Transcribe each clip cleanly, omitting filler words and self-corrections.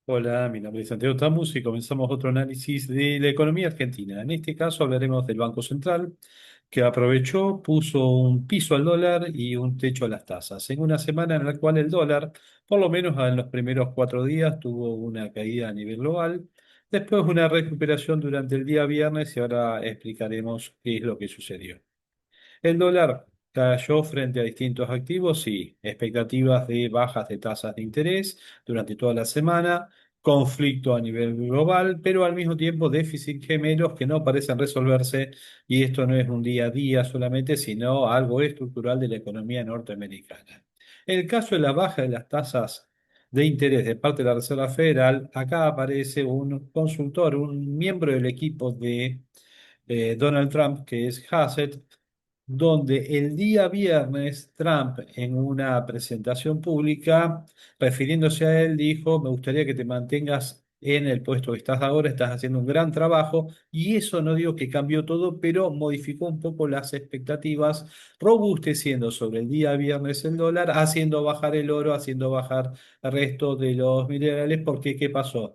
Hola, mi nombre es Santiago Tamus y comenzamos otro análisis de la economía argentina. En este caso hablaremos del Banco Central, que aprovechó, puso un piso al dólar y un techo a las tasas, en una semana en la cual el dólar, por lo menos en los primeros 4 días, tuvo una caída a nivel global, después una recuperación durante el día viernes y ahora explicaremos qué es lo que sucedió. El dólar cayó frente a distintos activos y expectativas de bajas de tasas de interés durante toda la semana, conflicto a nivel global, pero al mismo tiempo déficit gemelos que no parecen resolverse y esto no es un día a día solamente, sino algo estructural de la economía norteamericana. En el caso de la baja de las tasas de interés de parte de la Reserva Federal, acá aparece un consultor, un miembro del equipo de Donald Trump, que es Hassett, donde el día viernes Trump en una presentación pública, refiriéndose a él, dijo, me gustaría que te mantengas en el puesto que estás ahora, estás haciendo un gran trabajo, y eso no digo que cambió todo, pero modificó un poco las expectativas, robusteciendo sobre el día viernes el dólar, haciendo bajar el oro, haciendo bajar el resto de los minerales, porque ¿qué pasó?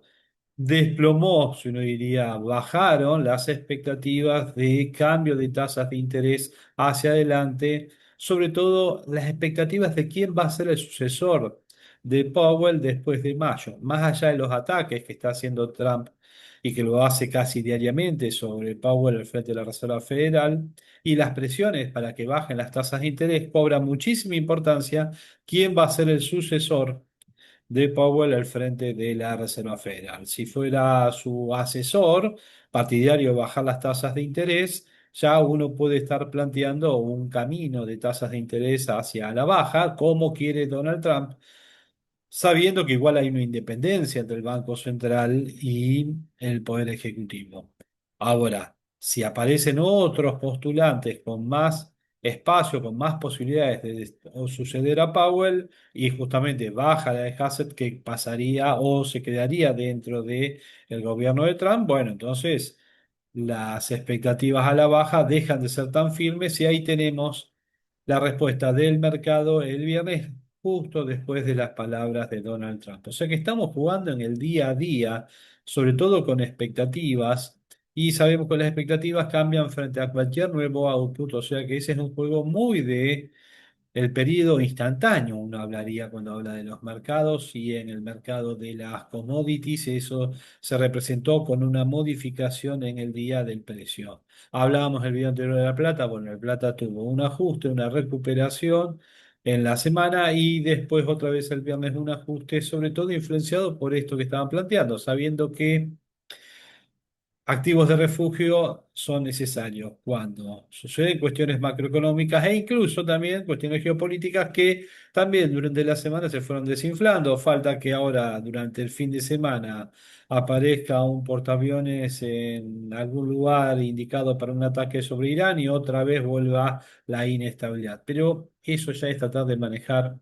Desplomó, si uno diría, bajaron las expectativas de cambio de tasas de interés hacia adelante, sobre todo las expectativas de quién va a ser el sucesor de Powell después de mayo, más allá de los ataques que está haciendo Trump y que lo hace casi diariamente sobre Powell al frente de la Reserva Federal, y las presiones para que bajen las tasas de interés, cobra muchísima importancia quién va a ser el sucesor de Powell al frente de la Reserva Federal. Si fuera su asesor partidario de bajar las tasas de interés, ya uno puede estar planteando un camino de tasas de interés hacia la baja, como quiere Donald Trump, sabiendo que igual hay una independencia entre el Banco Central y el Poder Ejecutivo. Ahora, si aparecen otros postulantes con más espacio, con más posibilidades de suceder a Powell, y justamente baja la de Hassett, que pasaría o se quedaría dentro del gobierno de Trump, bueno, entonces las expectativas a la baja dejan de ser tan firmes y ahí tenemos la respuesta del mercado el viernes justo después de las palabras de Donald Trump. O sea que estamos jugando en el día a día, sobre todo con expectativas, y sabemos que las expectativas cambian frente a cualquier nuevo output, o sea que ese es un juego muy de el periodo instantáneo, uno hablaría cuando habla de los mercados, y en el mercado de las commodities eso se representó con una modificación en el día del precio. Hablábamos el video anterior de la plata, bueno, el plata tuvo un ajuste, una recuperación en la semana y después otra vez el viernes un ajuste, sobre todo influenciado por esto que estaban planteando, sabiendo que activos de refugio son necesarios cuando suceden cuestiones macroeconómicas e incluso también cuestiones geopolíticas que también durante la semana se fueron desinflando. Falta que ahora durante el fin de semana aparezca un portaaviones en algún lugar indicado para un ataque sobre Irán y otra vez vuelva la inestabilidad. Pero eso ya es tratar de manejar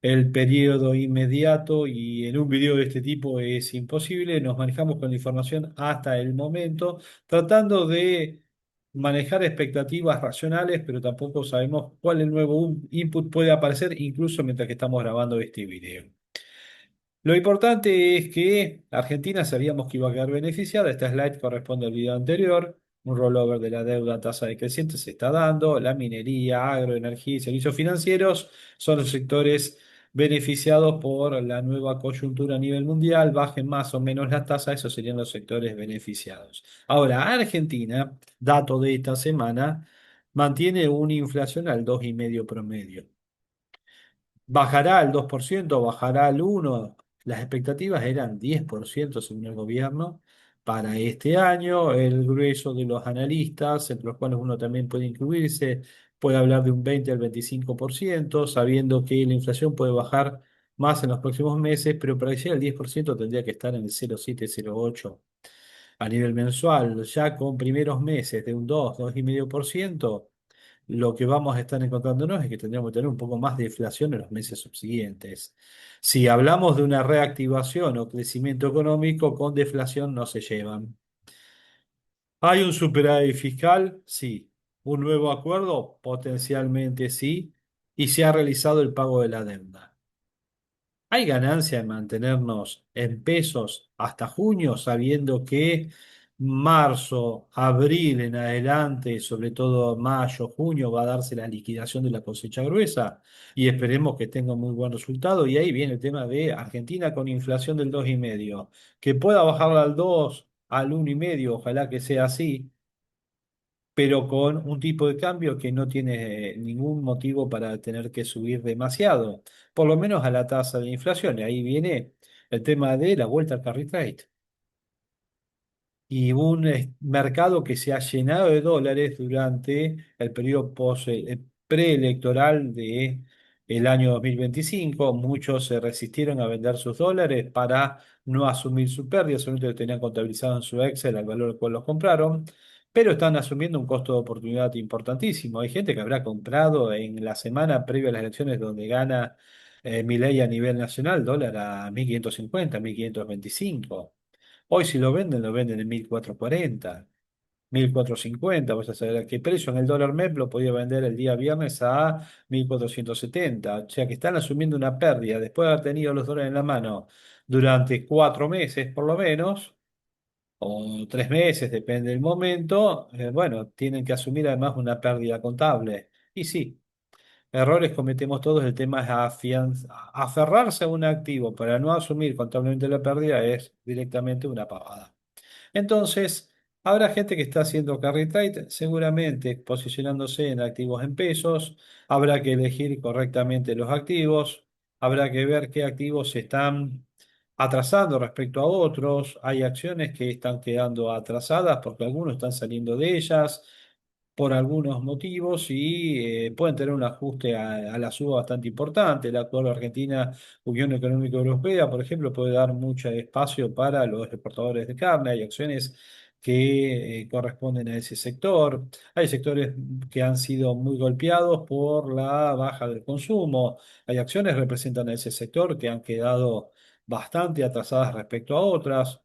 el periodo inmediato y en un video de este tipo es imposible. Nos manejamos con la información hasta el momento, tratando de manejar expectativas racionales, pero tampoco sabemos cuál el nuevo input puede aparecer, incluso mientras que estamos grabando este video. Lo importante es que Argentina sabíamos que iba a quedar beneficiada. Esta slide corresponde al video anterior. Un rollover de la deuda a tasa decreciente se está dando. La minería, agroenergía y servicios financieros son los sectores beneficiados por la nueva coyuntura a nivel mundial. Bajen más o menos las tasas, esos serían los sectores beneficiados. Ahora, Argentina, dato de esta semana, mantiene una inflación al 2,5 promedio. ¿Bajará al 2%? ¿Bajará al 1%? Las expectativas eran 10% según el gobierno para este año. El grueso de los analistas, entre los cuales uno también puede incluirse, puede hablar de un 20 al 25%, sabiendo que la inflación puede bajar más en los próximos meses, pero para que llegue al 10% tendría que estar en el 0,7, 0,8 a nivel mensual, ya con primeros meses de un 2,5%. Lo que vamos a estar encontrándonos es que tendríamos que tener un poco más de inflación en los meses subsiguientes. Si hablamos de una reactivación o crecimiento económico, con deflación no se llevan. ¿Hay un superávit fiscal? Sí. ¿Un nuevo acuerdo? Potencialmente sí. Y se ha realizado el pago de la deuda. ¿Hay ganancia en mantenernos en pesos hasta junio, sabiendo que marzo, abril en adelante, sobre todo mayo, junio, va a darse la liquidación de la cosecha gruesa? Y esperemos que tenga un muy buen resultado. Y ahí viene el tema de Argentina con inflación del 2,5, que pueda bajarla al 2, al 1,5, ojalá que sea así, pero con un tipo de cambio que no tiene ningún motivo para tener que subir demasiado, por lo menos a la tasa de inflación. Y ahí viene el tema de la vuelta al carry trade y un mercado que se ha llenado de dólares durante el periodo preelectoral de el año 2025. Muchos se resistieron a vender sus dólares para no asumir su pérdida, solamente lo tenían contabilizado en su Excel al valor al cual los compraron, pero están asumiendo un costo de oportunidad importantísimo. Hay gente que habrá comprado en la semana previa a las elecciones donde gana Milei a nivel nacional, dólar a 1.550, 1.525. Hoy si lo venden en 1.440, 1.450. Vas a saber a qué precio. En el dólar MEP lo podía vender el día viernes a 1.470. O sea que están asumiendo una pérdida después de haber tenido los dólares en la mano durante 4 meses por lo menos, o 3 meses, depende del momento. Bueno, tienen que asumir además una pérdida contable. Y sí, errores cometemos todos. El tema es aferrarse a un activo para no asumir contablemente la pérdida es directamente una pavada. Entonces, habrá gente que está haciendo carry trade, seguramente posicionándose en activos en pesos. Habrá que elegir correctamente los activos. Habrá que ver qué activos se están atrasando respecto a otros. Hay acciones que están quedando atrasadas porque algunos están saliendo de ellas por algunos motivos y pueden tener un ajuste a la suba bastante importante. La actual Argentina Unión Económica Europea, por ejemplo, puede dar mucho espacio para los exportadores de carne. Hay acciones que corresponden a ese sector. Hay sectores que han sido muy golpeados por la baja del consumo. Hay acciones que representan a ese sector que han quedado bastante atrasadas respecto a otras.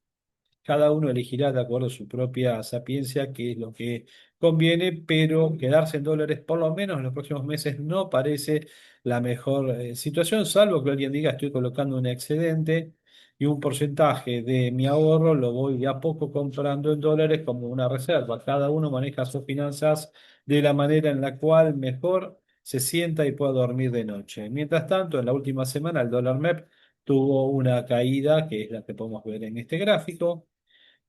Cada uno elegirá de acuerdo a su propia sapiencia qué es lo que conviene, pero quedarse en dólares por lo menos en los próximos meses no parece la mejor situación, salvo que alguien diga estoy colocando un excedente y un porcentaje de mi ahorro lo voy de a poco comprando en dólares como una reserva. Cada uno maneja sus finanzas de la manera en la cual mejor se sienta y pueda dormir de noche. Mientras tanto, en la última semana el dólar MEP tuvo una caída, que es la que podemos ver en este gráfico.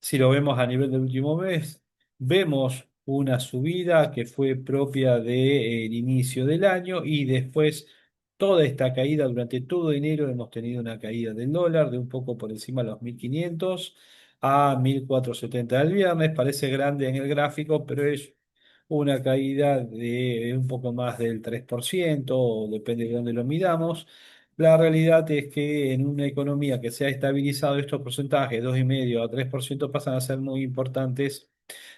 Si lo vemos a nivel del último mes, vemos una subida que fue propia del inicio del año y después toda esta caída durante todo enero hemos tenido una caída del dólar de un poco por encima de los 1.500 a 1.470 el viernes. Parece grande en el gráfico, pero es una caída de un poco más del 3%, o depende de dónde lo midamos. La realidad es que en una economía que se ha estabilizado estos porcentajes, 2,5 a 3%, pasan a ser muy importantes,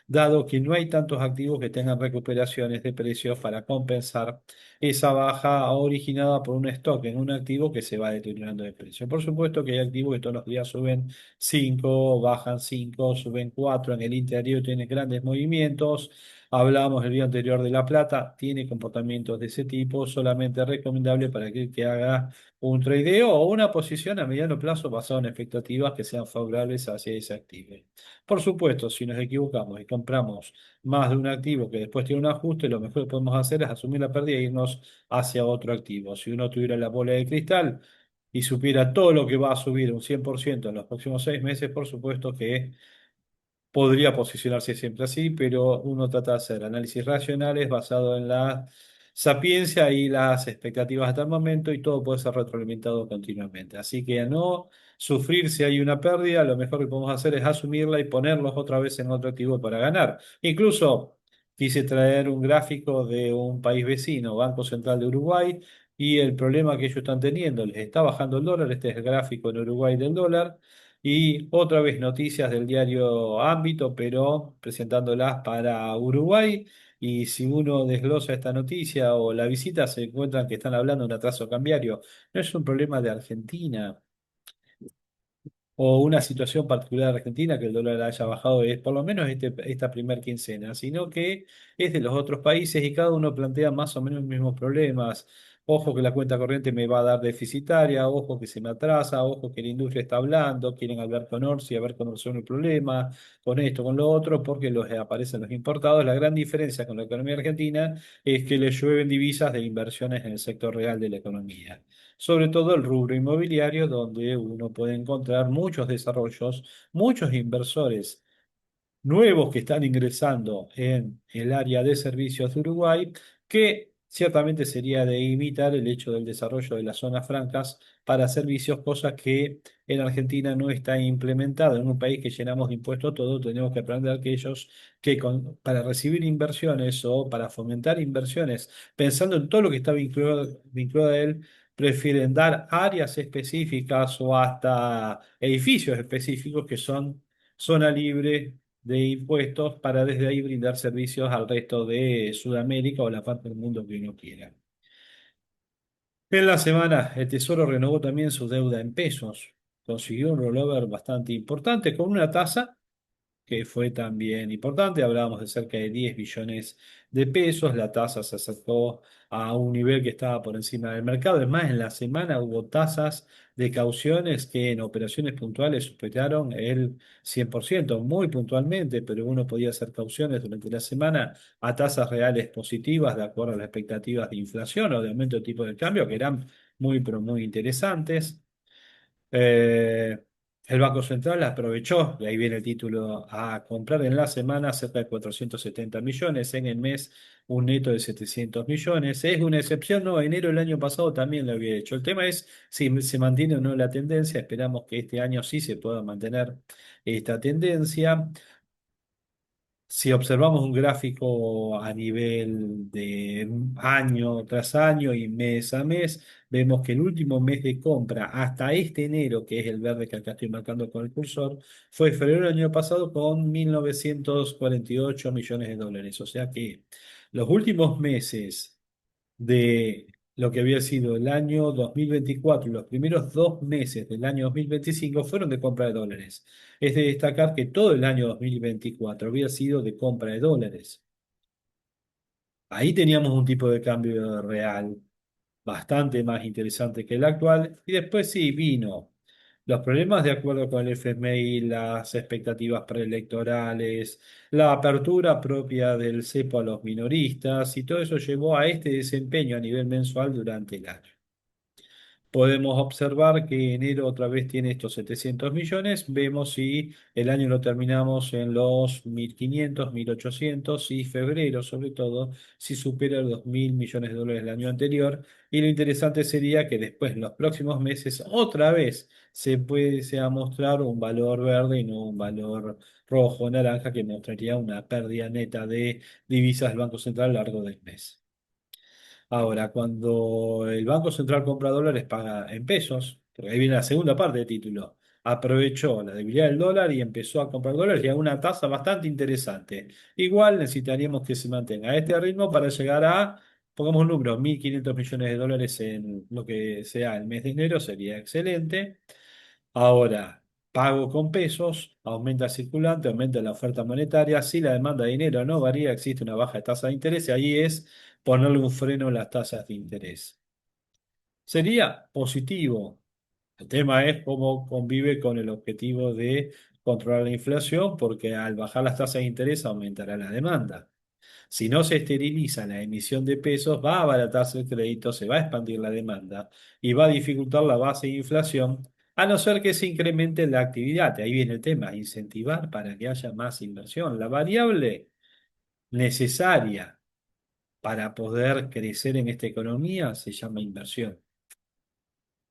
dado que no hay tantos activos que tengan recuperaciones de precios para compensar esa baja originada por un stock en un activo que se va deteriorando de precio. Por supuesto que hay activos que todos los días suben 5, bajan 5, suben 4, en el interior tienen grandes movimientos. Hablamos el día anterior de La Plata, tiene comportamientos de ese tipo, solamente recomendable para aquel que haga un tradeo o una posición a mediano plazo basada en expectativas que sean favorables hacia ese activo. Por supuesto, si nos equivocamos y compramos más de un activo que después tiene un ajuste, lo mejor que podemos hacer es asumir la pérdida e irnos hacia otro activo. Si uno tuviera la bola de cristal y supiera todo lo que va a subir un 100% en los próximos 6 meses, por supuesto que podría posicionarse siempre así, pero uno trata de hacer análisis racionales basado en la sapiencia y las expectativas hasta el momento y todo puede ser retroalimentado continuamente. Así que a no sufrir si hay una pérdida, lo mejor que podemos hacer es asumirla y ponerlos otra vez en otro activo para ganar. Incluso quise traer un gráfico de un país vecino, Banco Central de Uruguay, y el problema que ellos están teniendo, les está bajando el dólar, este es el gráfico en Uruguay del dólar. Y otra vez noticias del diario Ámbito, pero presentándolas para Uruguay. Y si uno desglosa esta noticia o la visita, se encuentran que están hablando de un atraso cambiario. No es un problema de Argentina o una situación particular de Argentina que el dólar haya bajado es por lo menos esta primer quincena, sino que es de los otros países y cada uno plantea más o menos los mismos problemas. ojo que la cuenta corriente me va a dar deficitaria, ojo que se me atrasa, ojo que la industria está hablando, quieren hablar con Orsi, a ver cómo resuelve el problema, con esto, con lo otro, porque aparecen los importados. La gran diferencia con la economía argentina es que le llueven divisas de inversiones en el sector real de la economía, sobre todo el rubro inmobiliario, donde uno puede encontrar muchos desarrollos, muchos inversores nuevos que están ingresando en el área de servicios de Uruguay, que ciertamente sería de imitar el hecho del desarrollo de las zonas francas para servicios, cosa que en Argentina no está implementada. En un país que llenamos de impuestos todo, tenemos que aprender que ellos, para recibir inversiones o para fomentar inversiones, pensando en todo lo que está vinculado a él, prefieren dar áreas específicas o hasta edificios específicos que son zona libre de impuestos para desde ahí brindar servicios al resto de Sudamérica o la parte del mundo que uno quiera. En la semana, el Tesoro renovó también su deuda en pesos. Consiguió un rollover bastante importante con una tasa que fue también importante. Hablábamos de cerca de 10 billones de pesos. La tasa se acercó a un nivel que estaba por encima del mercado. Es más, en la semana hubo tasas de cauciones que en operaciones puntuales superaron el 100%, muy puntualmente, pero uno podía hacer cauciones durante la semana a tasas reales positivas de acuerdo a las expectativas de inflación o de aumento de tipo de cambio, que eran muy, pero muy interesantes. Eh, el Banco Central aprovechó, y ahí viene el título, a comprar en la semana cerca de 470 millones, en el mes un neto de 700 millones. Es una excepción, no, enero del año pasado también lo había hecho. El tema es si se mantiene o no la tendencia. Esperamos que este año sí se pueda mantener esta tendencia. Si observamos un gráfico a nivel de año tras año y mes a mes, vemos que el último mes de compra hasta este enero, que es el verde que acá estoy marcando con el cursor, fue febrero del año pasado con 1.948 millones de dólares. O sea que los últimos meses de lo que había sido el año 2024 y los primeros 2 meses del año 2025 fueron de compra de dólares. Es de destacar que todo el año 2024 había sido de compra de dólares. Ahí teníamos un tipo de cambio real bastante más interesante que el actual. Y después sí vino los problemas de acuerdo con el FMI, las expectativas preelectorales, la apertura propia del cepo a los minoristas, y todo eso llevó a este desempeño a nivel mensual durante el año. Podemos observar que enero otra vez tiene estos 700 millones. Vemos si el año lo terminamos en los 1.500, 1.800 y febrero, sobre todo, si supera los 2.000 millones de dólares del año anterior. Y lo interesante sería que después, en los próximos meses, otra vez se puede a mostrar un valor verde y no un valor rojo o naranja que mostraría una pérdida neta de divisas del Banco Central a lo largo del mes. Ahora, cuando el Banco Central compra dólares, paga en pesos, porque ahí viene la segunda parte del título. Aprovechó la debilidad del dólar y empezó a comprar dólares y a una tasa bastante interesante. Igual necesitaríamos que se mantenga a este ritmo para llegar a, pongamos un número, 1.500 millones de dólares en lo que sea el mes de enero, sería excelente. Ahora, pago con pesos, aumenta el circulante, aumenta la oferta monetaria. Si la demanda de dinero no varía, existe una baja de tasa de interés y ahí es ponerle un freno a las tasas de interés. Sería positivo. El tema es cómo convive con el objetivo de controlar la inflación, porque al bajar las tasas de interés aumentará la demanda. Si no se esteriliza la emisión de pesos, va a abaratarse el crédito, se va a expandir la demanda y va a dificultar la base de inflación, a no ser que se incremente la actividad. Ahí viene el tema, incentivar para que haya más inversión. La variable necesaria para poder crecer en esta economía se llama inversión.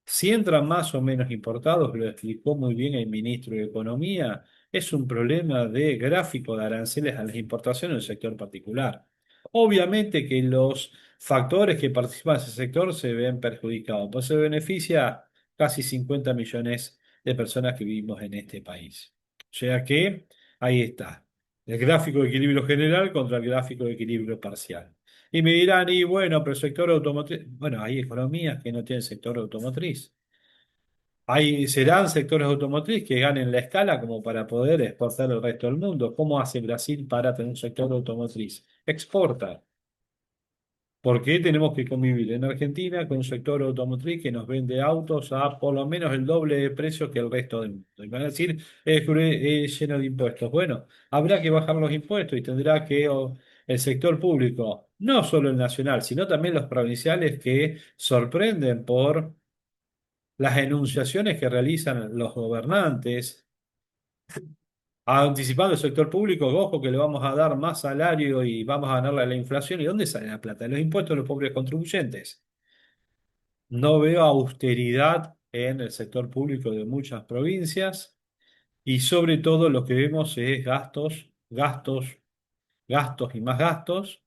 Si entran más o menos importados, lo explicó muy bien el ministro de Economía, es un problema de gráfico de aranceles a las importaciones del sector particular. Obviamente que los factores que participan en ese sector se ven perjudicados, pues se beneficia casi 50 millones de personas que vivimos en este país. O sea que ahí está, el gráfico de equilibrio general contra el gráfico de equilibrio parcial. Y me dirán, y bueno, pero el sector automotriz, bueno, hay economías que no tienen sector automotriz. Serán sectores automotriz que ganen la escala como para poder exportar al resto del mundo. ¿Cómo hace Brasil para tener un sector automotriz? Exporta. ¿Por qué tenemos que convivir en Argentina con un sector automotriz que nos vende autos a por lo menos el doble de precio que el resto del mundo? Y van a decir, es lleno de impuestos. Bueno, habrá que bajar los impuestos y tendrá que el sector público, no solo el nacional, sino también los provinciales que sorprenden por las enunciaciones que realizan los gobernantes, anticipando el sector público, ojo que le vamos a dar más salario y vamos a ganarle a la inflación. ¿Y dónde sale la plata? De los impuestos de los pobres contribuyentes. No veo austeridad en el sector público de muchas provincias y sobre todo lo que vemos es gastos, gastos, gastos y más gastos,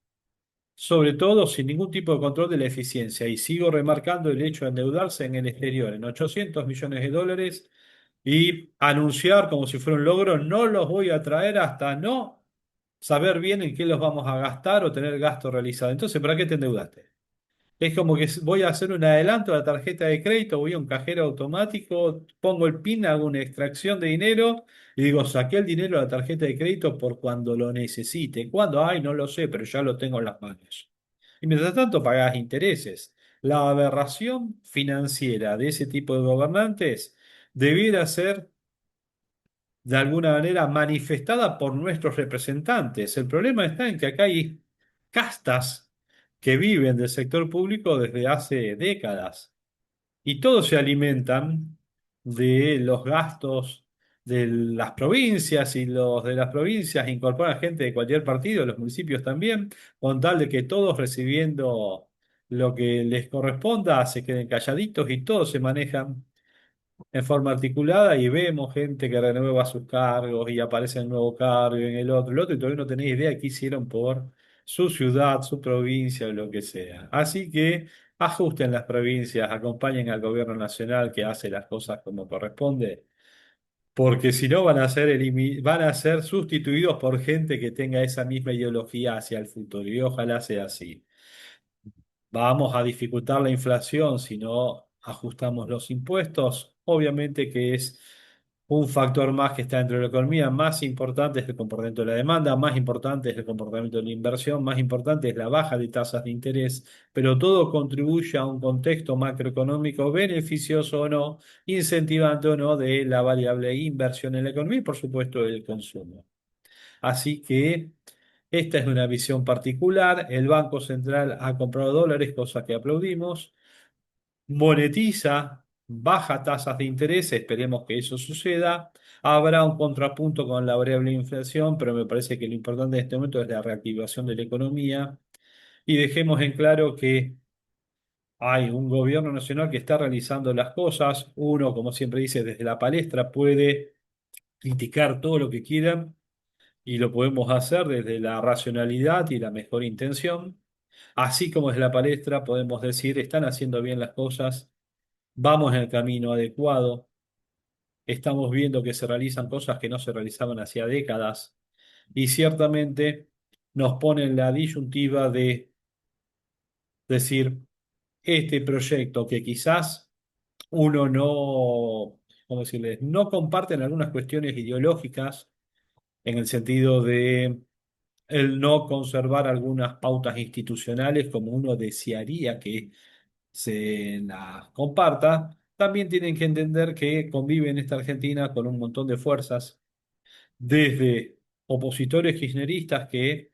sobre todo sin ningún tipo de control de la eficiencia. Y sigo remarcando el hecho de endeudarse en el exterior en 800 millones de dólares y anunciar como si fuera un logro, no los voy a traer hasta no saber bien en qué los vamos a gastar o tener gasto realizado. Entonces, ¿para qué te endeudaste? Es como que voy a hacer un adelanto a la tarjeta de crédito, voy a un cajero automático, pongo el PIN, hago una extracción de dinero y digo, saqué el dinero de la tarjeta de crédito por cuando lo necesite. ¿Cuándo? Ay, no lo sé, pero ya lo tengo en las manos. Y mientras tanto pagás intereses. La aberración financiera de ese tipo de gobernantes debiera ser de alguna manera manifestada por nuestros representantes. El problema está en que acá hay castas que viven del sector público desde hace décadas y todos se alimentan de los gastos de las provincias y los de las provincias incorporan gente de cualquier partido, los municipios también, con tal de que todos recibiendo lo que les corresponda se queden calladitos y todos se manejan en forma articulada y vemos gente que renueva sus cargos y aparece en el nuevo cargo y en el otro y todavía no tenéis idea qué hicieron por su ciudad, su provincia o lo que sea. Así que ajusten las provincias, acompañen al gobierno nacional que hace las cosas como corresponde, porque si no van a ser, van a ser sustituidos por gente que tenga esa misma ideología hacia el futuro y ojalá sea así. Vamos a dificultar la inflación si no ajustamos los impuestos. Obviamente que es un factor más que está dentro de la economía. Más importante es el comportamiento de la demanda, más importante es el comportamiento de la inversión, más importante es la baja de tasas de interés, pero todo contribuye a un contexto macroeconómico beneficioso o no, incentivante o no de la variable inversión en la economía y por supuesto el consumo. Así que esta es una visión particular. El Banco Central ha comprado dólares, cosa que aplaudimos. Monetiza, baja tasas de interés, esperemos que eso suceda. Habrá un contrapunto con la variable inflación, pero me parece que lo importante en este momento es la reactivación de la economía. Y dejemos en claro que hay un gobierno nacional que está realizando las cosas. Uno, como siempre dice, desde la palestra puede criticar todo lo que quiera y lo podemos hacer desde la racionalidad y la mejor intención. Así como es la palestra, podemos decir, están haciendo bien las cosas, vamos en el camino adecuado, estamos viendo que se realizan cosas que no se realizaban hacía décadas y ciertamente nos ponen la disyuntiva de decir, este proyecto que quizás uno no, ¿cómo decirles? No comparten algunas cuestiones ideológicas en el sentido de el no conservar algunas pautas institucionales como uno desearía que se las comparta, también tienen que entender que convive en esta Argentina con un montón de fuerzas, desde opositores kirchneristas que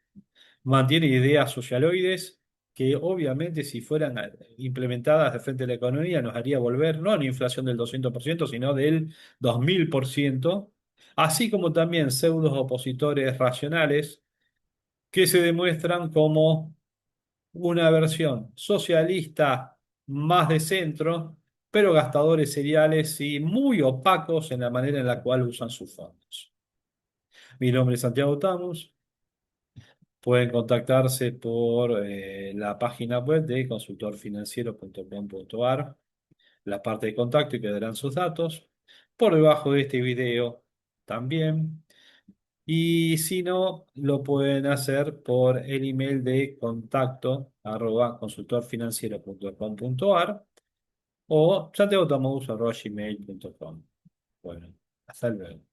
mantienen ideas socialoides, que obviamente si fueran implementadas de frente a la economía nos haría volver no a una inflación del 200% sino del 2000%, así como también pseudos opositores racionales que se demuestran como una versión socialista más de centro, pero gastadores seriales y muy opacos en la manera en la cual usan sus fondos. Mi nombre es Santiago Tamus. Pueden contactarse por la página web de consultorfinanciero.com.ar, la parte de contacto y quedarán sus datos. Por debajo de este video también. Y si no, lo pueden hacer por el email de contacto @consultorfinanciero.com.ar o santiagotamous@gmail.com. Bueno, hasta luego.